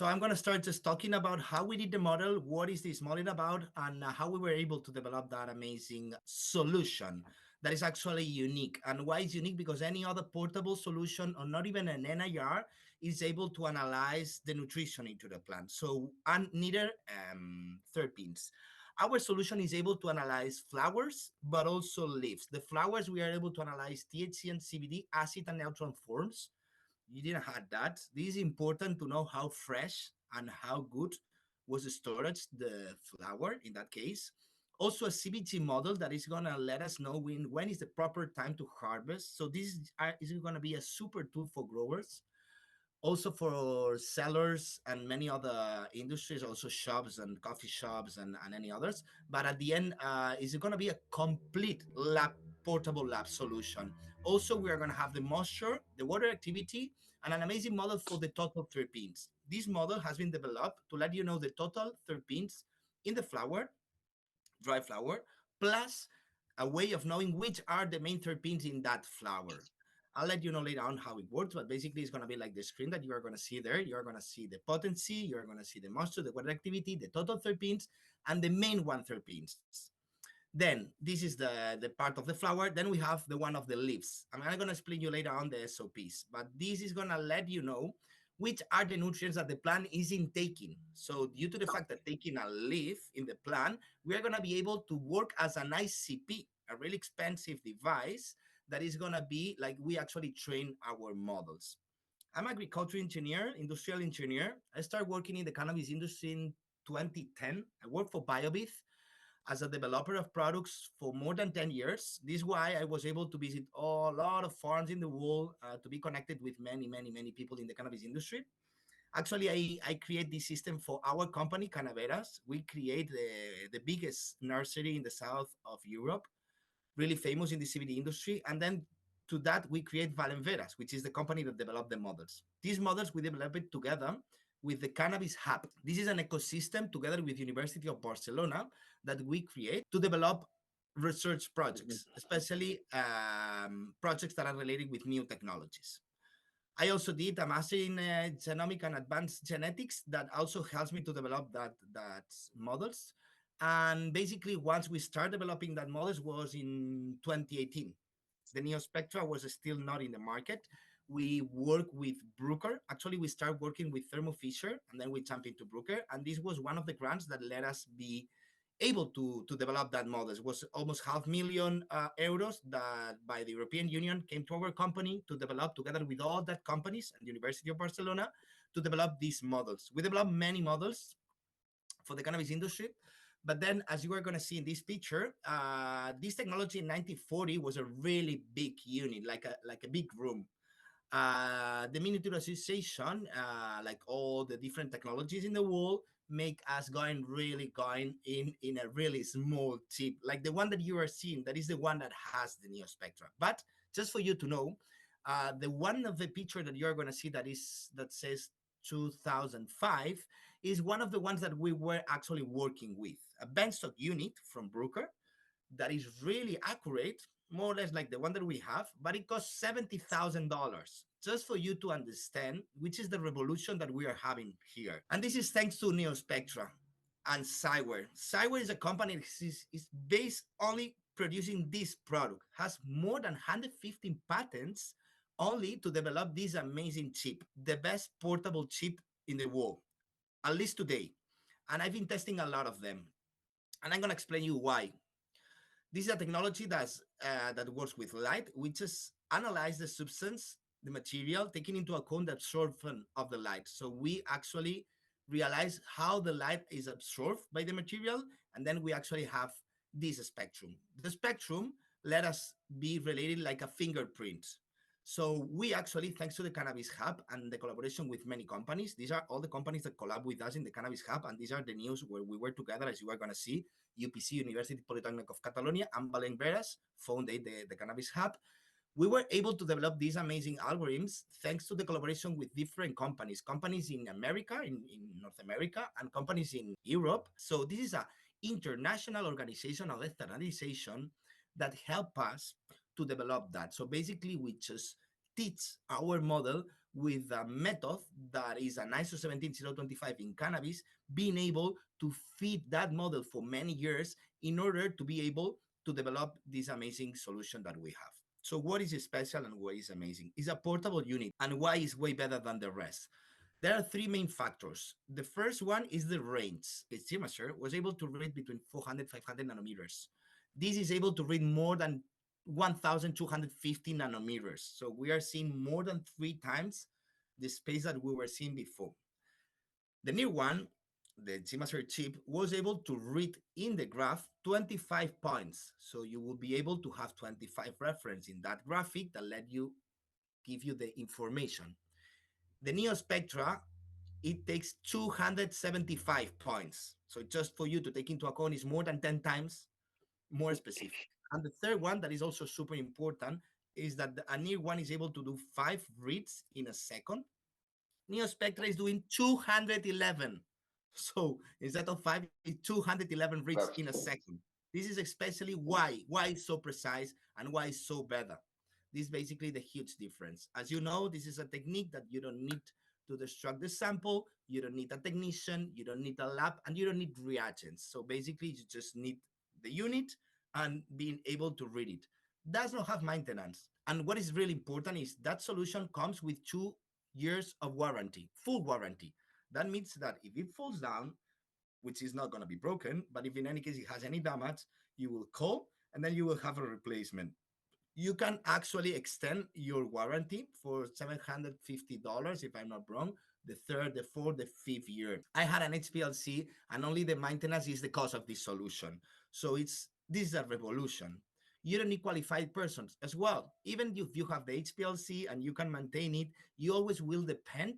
So I'm going to start just talking about how we did the model, what is this model about, and how we were able to develop that amazing solution that is actually unique. And why it's unique? Because any other portable solution, or not even an NIR, is able to analyze the nutrition into the plant. So, and neither terpenes. Our solution is able to analyze flowers, but also leaves. The flowers, we are able to analyze THC and CBD, acid and neutral forms. You didn't have that. This is important to know how fresh and how good was the storage, the flower in that case. Also a CBG model that is gonna let us know when is the proper time to harvest. So this is gonna be a super tool for growers, also for sellers and many other industries, also shops and coffee shops and any others. But at the end, is it going to be a complete lab, portable lab solution. Also, we are going to have the moisture, the water activity, and an amazing model for the total terpenes. This model has been developed to let you know the total terpenes in the flower, dry flower, plus a way of knowing which are the main terpenes in that flower. I'll let you know later on how it works, but basically it's going to be like the screen that you are going to see there. You're going to see the potency, you're going to see the moisture, the water activity, the total terpenes, and the main one terpenes. Then this is the part of the flower. Then we have the one of the leaves. I'm going to explain you later on the SOPs, but this is going to let you know which are the nutrients that the plant is intaking. So due to the fact that taking a leaf in the plant, we are going to be able to work as an ICP, a really expensive device that is going to be like we actually train our models. I'm an agriculture engineer, industrial engineer. I started working in the cannabis industry in 2010. I worked for BioBith as a developer of products for more than 10 years. This is why I was able to visit a lot of farms in the world, to be connected with many people in the cannabis industry. Actually, I create this system for our company, Cannaveras. We create the biggest nursery in the south of Europe, really famous in the CBD industry. And then to that, we create Valenveras, which is the company that developed the models. These models, we develop it together with the Cannabis Hub. This is an ecosystem together with University of Barcelona that we create to develop research projects, especially projects that are related with new technologies. I also did a master in genomic and advanced genetics that also helps me to develop that models. And basically, once we start developing that models was in 2018. The Neo Spectra was still not in the market. We work with Brooker. Actually, we start working with Thermo Fisher, and then we jump into Brooker. And this was one of the grants that let us be able to develop that model. It was almost €500,000 that by the European Union came to our company to develop together with all that companies and the University of Barcelona to develop these models. We developed many models for the cannabis industry. But then, as you are going to see in this picture, this technology in 1940 was a really big unit, like a big room. The miniaturization, like all the different technologies in the world, make us going in a really small chip, like the one that you are seeing. That is the one that has the Neo Spectra. But just for you to know, the one of the picture that you're going to see that says 2005 is one of the ones that we were actually working with, a benchtop unit from Brooker that is really accurate, more or less like the one that we have, but it costs $70,000. Just for you to understand, which is the revolution that we are having here. And this is thanks to Neospectra and Cyware. Cyware is a company that is based only producing this product, has more than 115 patents only to develop this amazing chip, the best portable chip in the world, at least today. And I've been testing a lot of them. And I'm going to explain you why. This is a technology that works with light, which just analyze the substance, the material, taking into account the absorption of the light. So we actually realize how the light is absorbed by the material, and then we actually have this spectrum. The spectrum let us be related like a fingerprint. So we actually, thanks to the Cannabis Hub and the collaboration with many companies, these are all the companies that collab with us in the Cannabis Hub, and these are the news where we were together, as you are going to see. UPC, University Polytechnic of Catalonia, and Valenveras founded the Cannabis Hub. We were able to develop these amazing algorithms thanks to the collaboration with different companies in America, in North America, and companies in Europe. So this is a international organization of standardization that help us to develop that. So basically, we just teach our model with a method that is an ISO 17025 in cannabis, being able to feed that model for many years in order to be able to develop this amazing solution that we have. So what is special and what is amazing? It's a portable unit, and why is way better than the rest? There are three main factors. The first one is the range. The signature was able to read between 400 and 500 nanometers. This is able to read more than 1250 nanometers. So we are seeing more than three times the space that we were seeing before. The new one, the signature chip, was able to read in the graph 25 points. So you will be able to have 25 reference in that graphic that let you give you the information. The Neo Spectra, it takes 275 points. So just for you to take into account is more than 10 times more specific. And the third one that is also super important is that the Anir one is able to do 5 reads in a second. Neo Spectra is doing 211. So instead of 5, it's 211 reads in a That's cool. second. This is especially why it's so precise and why it's so better. This is basically the huge difference. As you know, this is a technique that you don't need to destruct the sample, you don't need a technician, you don't need a lab, and you don't need reagents. So basically, you just need the unit and being able to read it. Does not have maintenance. And what is really important is that solution comes with 2 years of warranty, full warranty. That means that if it falls down, which is not going to be broken, but if in any case it has any damage, you will call and then you will have a replacement. You can actually extend your warranty for $750, if I'm not wrong, the third, the fourth, the fifth year. I had an HPLC, and only the maintenance is the cost of this solution. So this is a revolution. You don't need qualified persons as well. Even if you have the HPLC and you can maintain it, you always will depend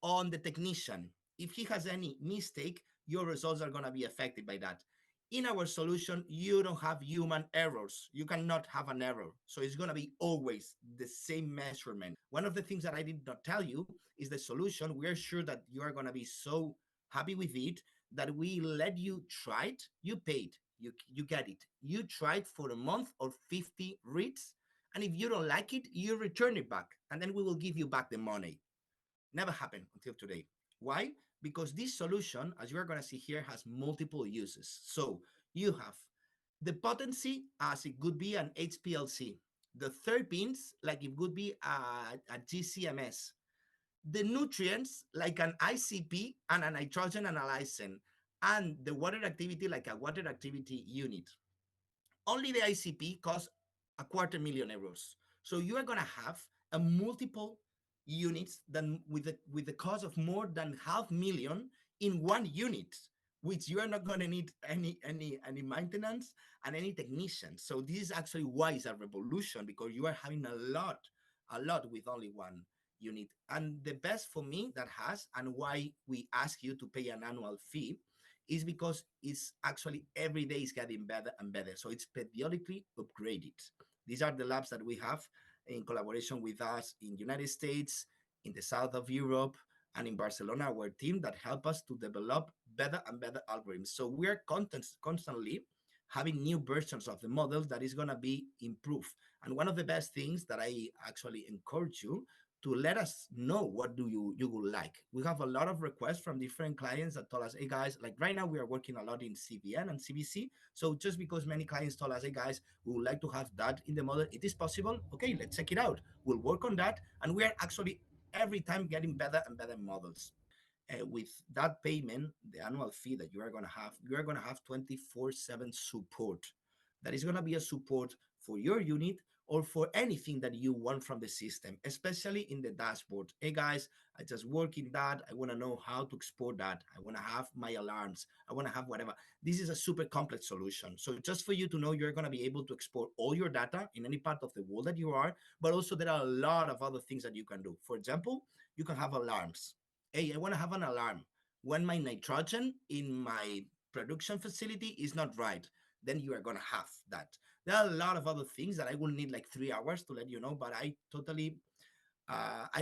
on the technician. If he has any mistake, your results are going to be affected by that. In our solution, you don't have human errors. You cannot have an error. So it's going to be always the same measurement. One of the things that I did not tell you is the solution. We are sure that you are going to be so happy with it that we let you try it. You paid. You get it. You try it for a month or 50 reads. And if you don't like it, you return it back. And then we will give you back the money. Never happened until today. Why? Because this solution, as you are going to see here, has multiple uses. So you have the potency as it could be an HPLC, the terpenes like it would be a GCMS, the nutrients like an ICP and a nitrogen analyzer, and the water activity like a water activity unit. Only the ICP costs a quarter million euros. So you are going to have a multiple units than with the cost of more than half million in one unit, which you are not going to need any maintenance and any technician. So this is actually why it's a revolution, because you are having a lot with only one unit. And the best for me that has, and why we ask you to pay an annual fee, is because it's actually every day is getting better and better. So it's periodically upgraded. These are the labs that we have in collaboration with us in United States, in the south of Europe, and in Barcelona, our team that help us to develop better and better algorithms. So we are constantly having new versions of the models that is going to be improved. And one of the best things that I actually encourage you to let us know what do you would like. We have a lot of requests from different clients that told us, hey guys, like right now we are working a lot in CBN and CBC. So just because many clients told us, hey guys, we would like to have that in the model, it is possible. Okay, let's check it out. We'll work on that. And we are actually every time getting better and better models. With that payment, the annual fee that you are going to have 24/7 support. That is going to be a support for your unit or for anything that you want from the system, especially in the dashboard. Hey guys, I just work in that. I want to know how to export that. I want to have my alarms. I want to have whatever. This is a super complex solution. So just for you to know, you're going to be able to export all your data in any part of the world that you are, but also there are a lot of other things that you can do. For example, you can have alarms. Hey, I want to have an alarm when my nitrogen in my production facility is not right. Then you are going to have that. There are a lot of other things that I will need like 3 hours to let you know, but I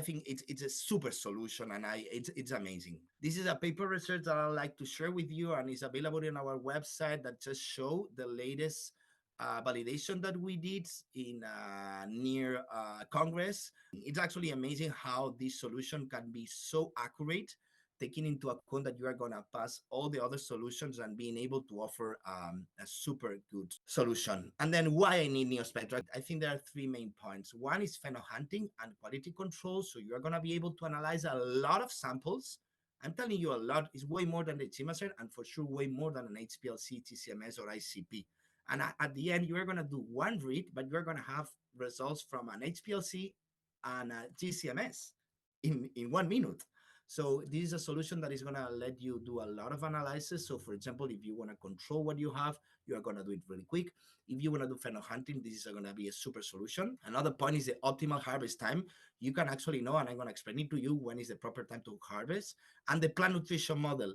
think it's a super solution, and it's amazing. This is a paper research that I like to share with you, and it's available in our website that just show the latest validation that we did in near Congress. It's actually amazing how this solution can be so accurate, taking into account that you are going to pass all the other solutions and being able to offer a super good solution. And then why I need NeoSpectra? I think there are three main points. One is phenohunting and quality control. So you are going to be able to analyze a lot of samples. I'm telling you, a lot is way more than the Chimaser, and for sure way more than an HPLC, TCMS, or ICP. And at the end, you're going to do one read, but you're going to have results from an HPLC and a GCMS in 1 minute. So this is a solution that is going to let you do a lot of analysis. So for example, if you want to control what you have, you are going to do it really quick. If you want to do phenohunting, this is going to be a super solution. Another point is the optimal harvest time. You can actually know, and I'm going to explain it to you, when is the proper time to harvest. And the plant nutrition model.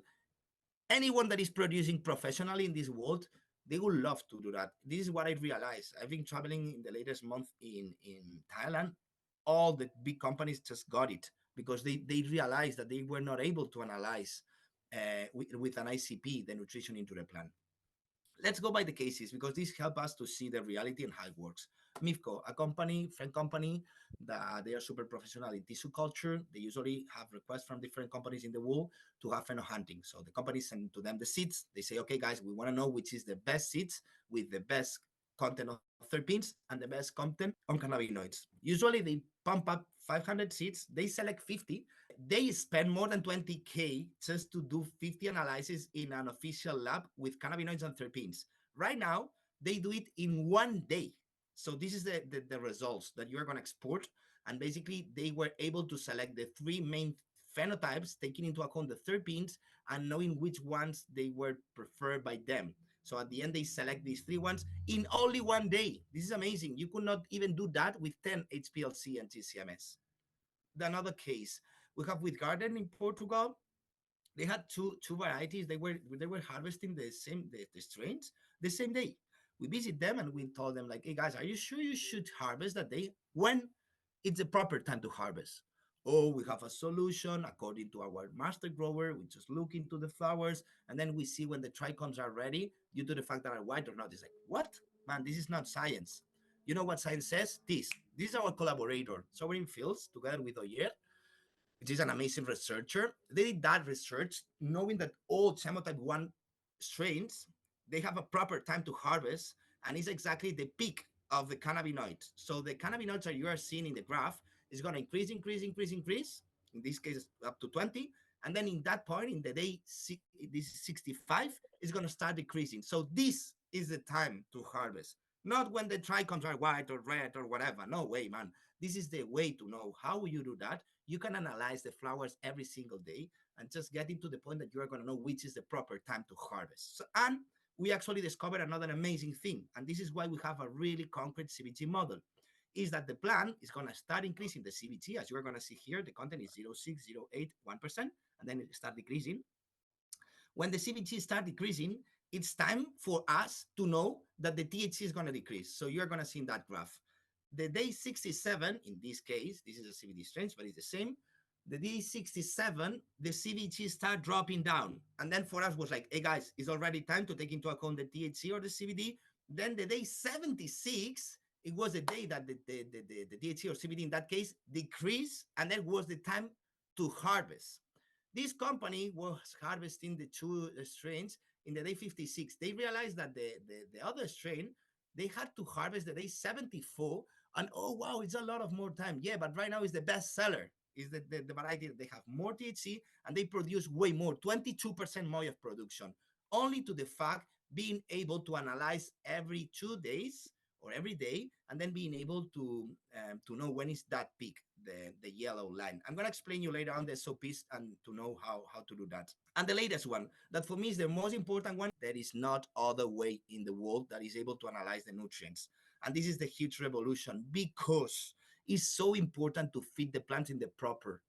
Anyone that is producing professionally in this world, they would love to do that. This is what I realized. I've been traveling in the latest month in Thailand. All the big companies just got it because they realized that they were not able to analyze with an ICP the nutrition into the plant. Let's go by the cases because this helps us to see the reality and how it works. MIFCO, a company, French company, that they are super professional in tissue culture. They usually have requests from different companies in the world to have hunting. So the company send to them the seeds. They say, okay, guys, we want to know which is the best seeds with the best content of terpenes and the best content on cannabinoids. Usually they pump up 500 seeds. They select 50. They spend more than 20K just to do 50 analyses in an official lab with cannabinoids and terpenes. Right now, they do it in 1 day. So this is the results that you're going to export. And basically, they were able to select the three main phenotypes, taking into account the terpenes and knowing which ones they were preferred by them. So at the end, they select these three ones in only 1 day. This is amazing. You could not even do that with 10 HPLC and TCMS. Another case we have with Garden in Portugal. They had two varieties. They were harvesting the strains the same day. We visit them and we told them like, hey guys, are you sure you should harvest that day? When it's the proper time to harvest? Oh, we have a solution according to our master grower. We just look into the flowers and then we see when the trichomes are ready due to the fact that are white or not. It's like, what? Man, this is not science. You know what science says? This is our collaborator, Sovereign Fields, together with Oyer, which is an amazing researcher. They did that research knowing that all chemotype 1 strains, they have a proper time to harvest, and it's exactly the peak of the cannabinoids. So the cannabinoids that you are seeing in the graph is going to increase, increase, increase, increase, in this case up to 20, and then in that point, in the day this is 65, is going to start decreasing. So this is the time to harvest. Not when the trichomes are white or red or whatever. No way, man. This is the way to know how you do that. You can analyze the flowers every single day and just getting to the point that you are going to know which is the proper time to harvest. So, and we actually discovered another amazing thing, and this is why we have a really concrete CBT model, is that the plant is going to start increasing the CBT, as you are going to see here. The content is 0.6, 0.8, 1%, and then it start decreasing. When the CBT start decreasing, it's time for us to know that the THC is going to decrease. So you're going to see in that graph. The day 67, in this case, this is a CBD strain, but it's the same. The day 67, the CBT start dropping down. And then for us was like, hey guys, it's already time to take into account the THC or the CBD. Then the day 76, it was the day that the THC or CBD in that case decreased, and then was the time to harvest. This company was harvesting the two strains in the day 56. They realized that the other strain, they had to harvest the day 74. And oh, wow, it's a lot of more time. Yeah, but right now is the best seller. Is the variety that they have more THC and they produce way more, 22% more of production, only to the fact being able to analyze every 2 days or every day, and then being able to know when is that peak, the yellow line. I'm going to explain you later on the SOPs and to know how to do that. And the latest one, that for me is the most important one, there is not other way in the world that is able to analyze the nutrients. And this is the huge revolution because it's so important to feed the plants in the proper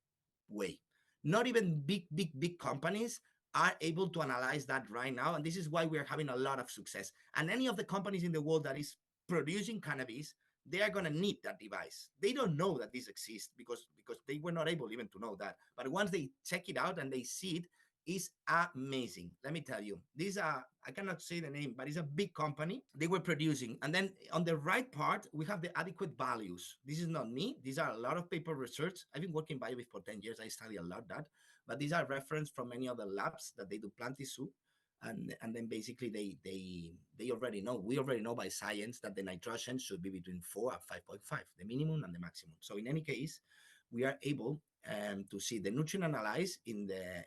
way. Not even big companies are able to analyze that right now. And this is why we are having a lot of success. And any of the companies in the world that is producing cannabis, they are going to need that device. They don't know that this exists because they were not able even to know that. But once they check it out and they see it, is amazing. Let me tell you, these are, I cannot say the name, but it's a big company. They were producing. And then on the right part, we have the adequate values. This is not me. These are a lot of paper research. I've been working by it for 10 years. I study a lot that. But these are reference from many other labs that they do plant tissue. And then basically they already know, we already know by science that the nitrogen should be between 4 and 5.5, the minimum and the maximum. So in any case, we are able to see the nutrient analyze in the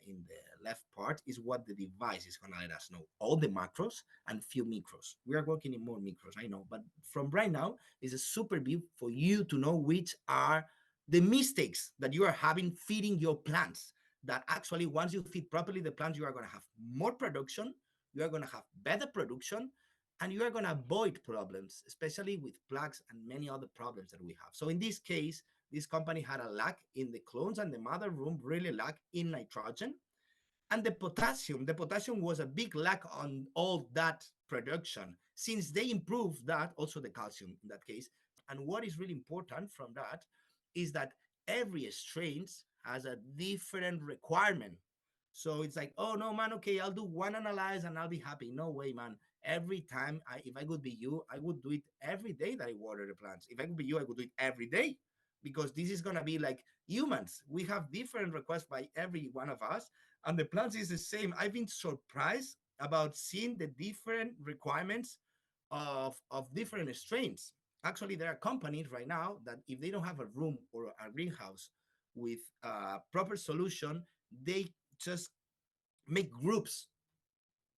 left part is what the device is going to let us know, all the macros and few micros. We are working in more micros, I know, but from right now is a super view for you to know which are the mistakes that you are having feeding your plants, that actually once you feed properly the plants, you are going to have more production, you are going to have better production, and you are going to avoid problems, especially with plagues and many other problems that we have. So in this case, this company had a lack in the clones, and the mother room really lacked in nitrogen. And the potassium was a big lack on all that production. Since they improved that, also the calcium in that case. And what is really important from that is that every strain has a different requirement. So it's like, oh no, man, okay, I'll do one analyze and I'll be happy. No way, man. Every time, if I could be you, I would do it every day that I water the plants. If I could be you, I would do it every day, because this is gonna be like humans. We have different requests by every one of us, and the plants is the same. I've been surprised about seeing the different requirements of different strains. Actually, there are companies right now that if they don't have a room or a greenhouse with a proper solution, they just make groups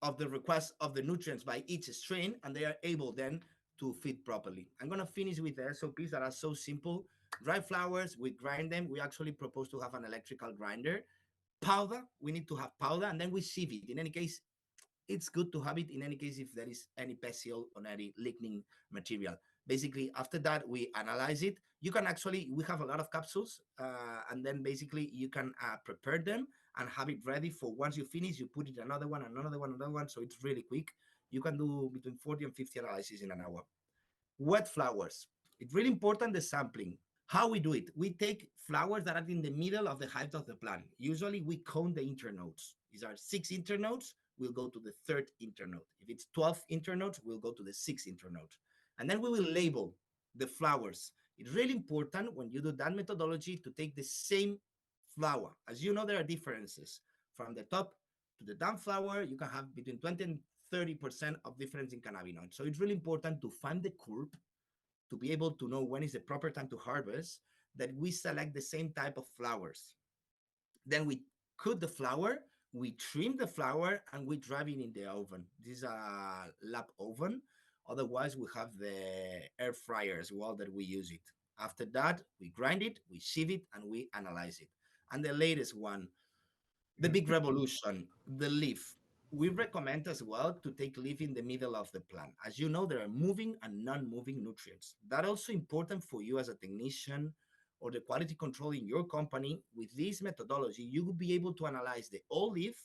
of the request of the nutrients by each strain, and they are able then to feed properly. I'm going to finish with the SOPs that are so simple. Dry flowers, we grind them. We actually propose to have an electrical grinder. Powder, we need to have powder, and then we sieve it. In any case, it's good to have it in any case if there is any pestial or any lignin material. Basically, after that, we analyze it. You can actually, we have a lot of capsules, and then basically you can prepare them and have it ready for once you finish, you put it another one, another one, another one. So it's really quick. You can do between 40 and 50 analyses in an hour. Wet flowers. It's really important the sampling. How we do it? We take flowers that are in the middle of the height of the plant. Usually we count the internodes. These are 6 internodes, we'll go to the third internode. If it's 12 internodes, we'll go to the sixth internode. And then we will label the flowers. It's really important when you do that methodology to take the same flower. As you know, there are differences. From the top to the down flower, you can have between 20 and 30% of difference in cannabinoids. So it's really important to find the curve to be able to know when is the proper time to harvest, that we select the same type of flowers. Then we cut the flower, we trim the flower, and we drive it in the oven. This is a lab oven. Otherwise, we have the air fryer as well that we use it. After that, we grind it, we sieve it, and we analyze it. And the latest one, the big revolution, the leaf. We recommend as well to take leaf in the middle of the plant. As you know, there are moving and non-moving nutrients. That also important for you as a technician or the quality control in your company. With this methodology, you will be able to analyze the old leaf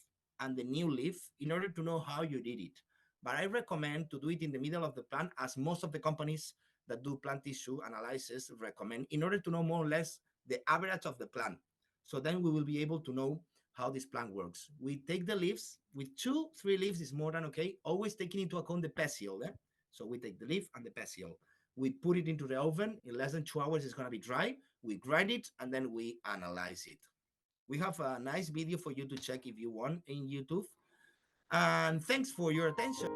and the new leaf in order to know how you did it. But I recommend to do it in the middle of the plant, as most of the companies that do plant tissue analysis recommend, in order to know more or less the average of the plant. So then we will be able to know how this plant works. We take the leaves, with 2, 3 leaves is more than okay, always taking into account the peciole. So we take the leaf and the peciole. We put it into the oven. In less than 2 hours, it's going to be dry. We grind it and then we analyze it. We have a nice video for you to check if you want in YouTube. And thanks for your attention.